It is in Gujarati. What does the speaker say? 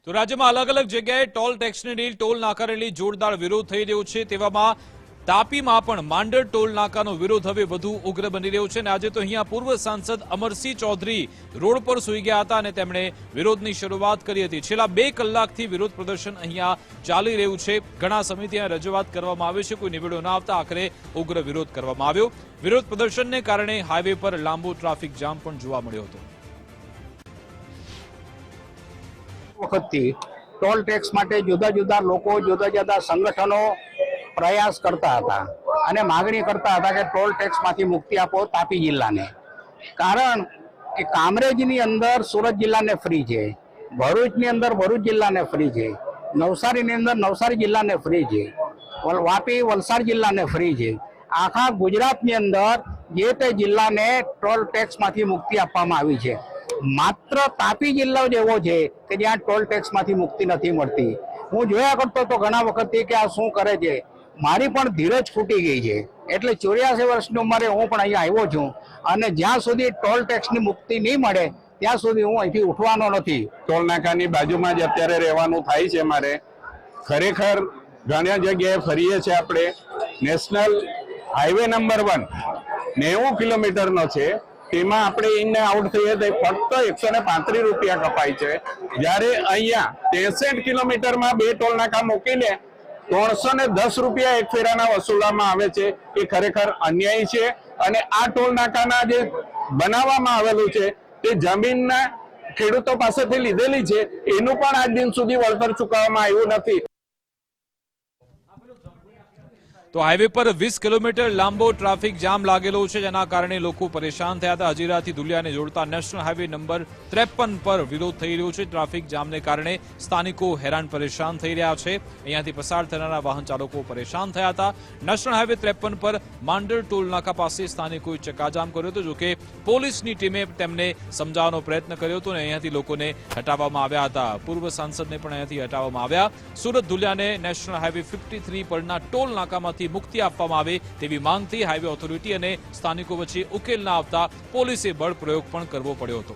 તો રાજ્યમાં અલગ અલગ જગ્યાએ ટોલ ટેક્સની ડીલ ટોલ નાકા રેલી જોરદાર વિરોધ થઈ રહ્યો છે। તેવામાં તાપીમાં પણ માંડર ટોલ નાકાનો વિરોધ હવે વધુ ઉગ્ર બની રહ્યો છે અને આજે તો અહીંયા પૂર્વ સાંસદ અમરસિંહ ચૌધરી રોડ પર સૂઈ ગયા હતા અને તેમણે વિરોધની શરૂઆત કરી હતી। છેલ્લા 2 કલાકથી વિરોધ પ્રદર્શન અહીંયા ચાલી રહ્યું છે। ઘણા સમયથી અહીંયા રજૂઆત કરવામાં આવી છે, કોઈ નિવેડો ન આવતા આખરે ઉગ્ર વિરોધ કરવામાં આવ્યો। વિરોધ પ્રદર્શનને કારણે હાઈવે પર લાંબો ટ્રાફિક જામ પણ જોવા મળ્યો હતો। વખતથી ટોલ ટેક્સ માટે જુદા જુદા લોકો જુદા જુદા સંગઠનો પ્રયાસ કરતા હતા અને માગણી કરતા હતા કે ટોલ ટેક્સમાંથી મુક્તિ આપો તાપી જિલ્લાને। કારણ કે કામરેજની અંદર સુરત જિલ્લાને ફ્રી છે, ભરૂચની અંદર ભરૂચ જિલ્લાને ફ્રી છે, નવસારીની અંદર નવસારી જિલ્લાને ફ્રી છે, વાપી વલસાડ જિલ્લાને ફ્રી છે। આખા ગુજરાતની અંદર જે તે જિલ્લાને ટોલ ટેક્સમાંથી મુક્તિ આપવામાં આવી છે। માત્ર તાપી જિલ્લો જ એવો છે કે જ્યાં ટોલ ટેક્સમાંથી મુક્તિ નથી મળતી। હું જોયા કરતો તો ઘણા વખતથી કે આ શું કરે છે, મારી પણ ધીરજ ફૂટી ગઈ છે। એટલે 84 વર્ષની ઉંમરે હું પણ અહીંયા આવ્યો છું અને જ્યાં સુધી ટોલ ટેક્સની મુક્તિ નહીં મળે ત્યાં સુધી હું અહીંથી ઉઠવાનો નથી। ટોલ નાકાની બાજુમાં જ અત્યારે રહેવાનું થાય છે મારે। ખરેખર ઘણી જગ્યાએ ફરીએ છીએ આપણે। નેશનલ હાઈવે નંબર 1 90 કિલોમીટરનો છે, તેમાં આપણે ઇન ને આઉટ થઈએ તો ફક્ત 135 રૂપિયા કપાય છે, જ્યારે અહીંયા 63 કિલોમીટરમાં 2 ટોલ નાકા મૂકીને 310 રૂપિયા એક ફેરાના વસૂલવામાં આવે છે। એ ખરેખર અન્યાય છે અને આ ટોલ નાકાના જે બનાવવામાં આવેલું છે તે જમીનના ખેડૂતો પાસેથી લીધેલી છે, એનું પણ આજ દિન સુધી વળતર ચૂકવવામાં આવ્યું નથી। તો હાઈવે પર 20 કિલોમીટર લાંબો ટ્રાફિક જામ લાગેલો છે, જેના કારણે લોકો પરેશાન થયા હતા। હજીરાથી ધુલિયાને જોડતા નેશનલ હાઈવે નંબર 53 પર વિરોધ થઈ રહ્યો છે। ટ્રાફિક જામને કારણે સ્થાનિકો હેરાન પરેશાન થઈ રહ્યા છે। અહીંયાથી પસાર થનારા વાહન ચાલકો પરેશાન થયા હતા। નેશનલ હાઈવે 53 પર માંડર ટોલ નાકા પાસે સ્થાનિકોએ ચક્કાજામ કર્યો હતો, જોકે પોલીસની ટીમે તેમને સમજાવવાનો પ્રયત્ન કર્યો હતો અને અહીંયાથી લોકોને હટાવવામાં આવ્યા હતા। પૂર્વ સાંસદને પણ અહીંયાથી હટાવવામાં આવ્યા। સુરત ધુલિયાને નેશનલ હાઈવે 53 પરના ટોલ નાકામાં મુક્તિ આપવામાં આવે તેવી માંગથી હાઈવે ઓથોરિટી અને સ્થાનિકો વચ્ચે ઉકેલ ના આવતા પોલીસે બળ પ્રયોગ પણ કરવો પડ્યો હતો।